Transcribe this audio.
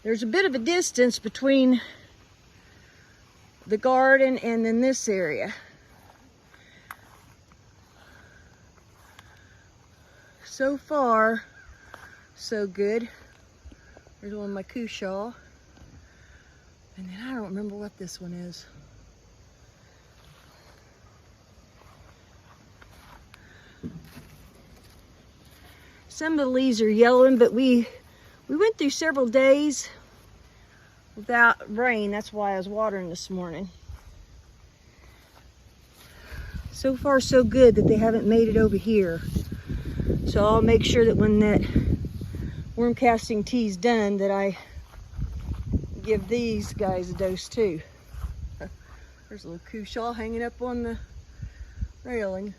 There's a bit of a distance between the garden and then this area. So far, so good. There's one of my cushaw. And then I don't remember what this one is. Some of the leaves are yellowing, but we went through several days without rain. That's why I was watering this morning. So far, so good that they haven't made it over here. So I'll make sure that when that worm casting tea is done, that I give these guys a dose too. There's a little cushaw hanging up on the railing.